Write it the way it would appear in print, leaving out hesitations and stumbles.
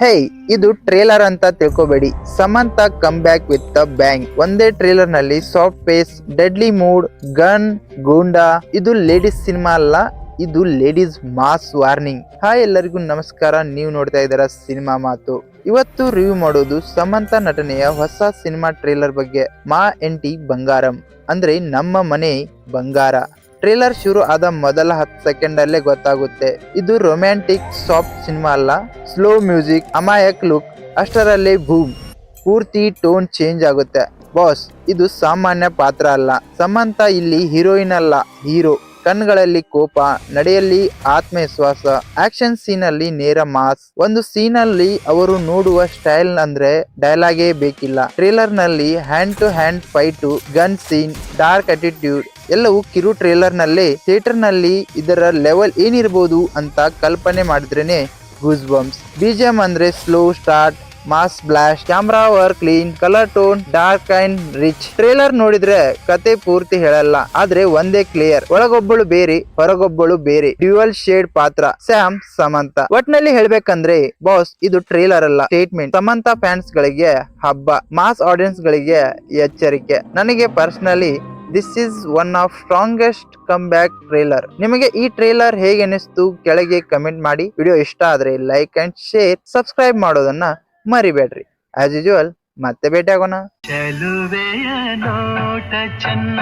ಹೇ, ಇದು ಟ್ರೇಲರ್ ಅಂತ ತಿಳ್ಕೊಬೇಡಿ. Samantha come back with the bang. ಒಂದೇ ಟ್ರೇಲರ್ ನಲ್ಲಿ soft face, deadly mood, gun, goonda. ಇದು ಲೇಡೀಸ್ ಸಿನಿಮಾ ಅಲ್ಲ, ಇದು ಲೇಡೀಸ್ ಮಾಸ್ ವಾರ್ನಿಂಗ್. ಹಾಯ್, ಎಲ್ಲರಿಗೂ ನಮಸ್ಕಾರ. ನೀವು ನೋಡ್ತಾ ಇದ್ದೀರಾ ಸಿನಿಮಾ ಮಾತು. ಇವತ್ತು ರಿವ್ಯೂ ಮಾಡೋದು ಸಮಂತ ನಟನೆಯ ಹೊಸ ಸಿನಿಮಾ ಟ್ರೇಲರ್ ಬಗ್ಗೆ. ಮಾ ಎಂಟಿ ಬಂಗಾರಂ ಅಂದ್ರೆ ನಮ್ಮ ಮನೆ ಬಂಗಾರ. ಟ್ರೇಲರ್ ಶುರು ಆದ ಮೊದಲ 10 ಸೆಕೆಂಡ್ ಅಲ್ಲೇ ಗೊತ್ತಾಗುತ್ತೆ ಇದು ರೊಮ್ಯಾಂಟಿಕ್ ಸಾಫ್ಟ್ ಸಿನಿಮಾ ಅಲ್ಲ. ಸ್ಲೋ ಮ್ಯೂಸಿಕ್, ಅಮಾಯಕ್ ಲುಕ್, ಅಷ್ಟರಲ್ಲೇ ಬೂಮ್, ಪೂರ್ತಿ ಟೋನ್ ಚೇಂಜ್ ಆಗುತ್ತೆ. ಬಾಸ್, ಇದು ಸಾಮಾನ್ಯ ಪಾತ್ರ ಅಲ್ಲ. ಸಮಂತ ಇಲ್ಲಿ ಹೀರೋಯಿನ್ ಅಲ್ಲ, ಹೀರೋ. ಕಣ್ಗಳಲ್ಲಿ ಕೋಪ, ನಡೆಯಲ್ಲಿ ಆತ್ಮವಿಶ್ವಾಸ, ಆಕ್ಷನ್ ಸೀನ್ ಅಲ್ಲಿ ನೇರ ಮಾಸ್. ಒಂದು ಸೀನ್ ಅಲ್ಲಿ ಅವರು ನೋಡುವ ಸ್ಟೈಲ್ ಅಂದ್ರೆ ಡೈಲಾಗೇ ಬೇಕಿಲ್ಲ. ಟ್ರೇಲರ್ ನಲ್ಲಿ hand to hand fight, gun scene, dark attitude ಎಲ್ಲವೂ ಕಿರು ಟ್ರೇಲರ್ ನಲ್ಲಿ. ಥಿಯೇಟರ್ ನಲ್ಲಿ ಇದರ ಲೆವೆಲ್ ಏನಿರಬಹುದು ಅಂತ ಕಲ್ಪನೆ ಮಾಡಿದ್ರೇನೆ ಗೂಸ್ ಬಂಪ್ಸ್. ಬಿಜಿಎಂ ಅಂದ್ರೆ slow start, mass blast, camera work clean, colour tone dark and rich. Trailer ನೋಡಿದ್ರೆ ಕತೆ ಪೂರ್ತಿ ಹೇಳಲ್ಲ, ಆದ್ರೆ ಒಂದೇ ಕ್ಲಿಯರ್, ಒಳಗೊಬ್ಬಳು ಬೇರೆ ಹೊರಗೊಬ್ಬಳು ಬೇರೆ. ಡ್ಯುಯಲ್ ಶೇಡ್ ಪಾತ್ರ ಸ್ಯಾಮ್ ಸಮಂತ. ಒಟ್ನಲ್ಲಿ ಹೇಳ್ಬೇಕಂದ್ರೆ ಬಾಸ್, ಇದು ಟ್ರೇಲರ್ ಅಲ್ಲ, ಸ್ಟೇಟ್ಮೆಂಟ್. ಸಮಂತ ಫ್ಯಾನ್ಸ್ ಗಳಿಗೆ ಹಬ್ಬ, ಮಾಸ್ ಆಡಿಯನ್ಸ್ ಗಳಿಗೆ ಎಚ್ಚರಿಕೆ. ನನಗೆ personally this is one of strongest come back trailer. ನಿಮಗೆ ಈ ಟ್ರೇಲರ್ ಹೇಗೆ ಅನಿಸ್ತು ಕೆಳಗೆ ಕಮೆಂಟ್ ಮಾಡಿ. ವಿಡಿಯೋ ಇಷ್ಟ ಆದ್ರೆ ಲೈಕ್ ಅಂಡ್ ಶೇರ್, ಸಬ್ಸ್ಕ್ರೈಬ್ ಮಾಡೋದನ್ನ ಮರಿಬೇಡ್ರಿ. ಆಸ್ ಯೂಶುವಲ್ ಮತ್ತೆ ಭೇಟಿ ಆಗೋಣ. ಚೆಲುವೆಯ ನೋಟ ಚೆನ್ನ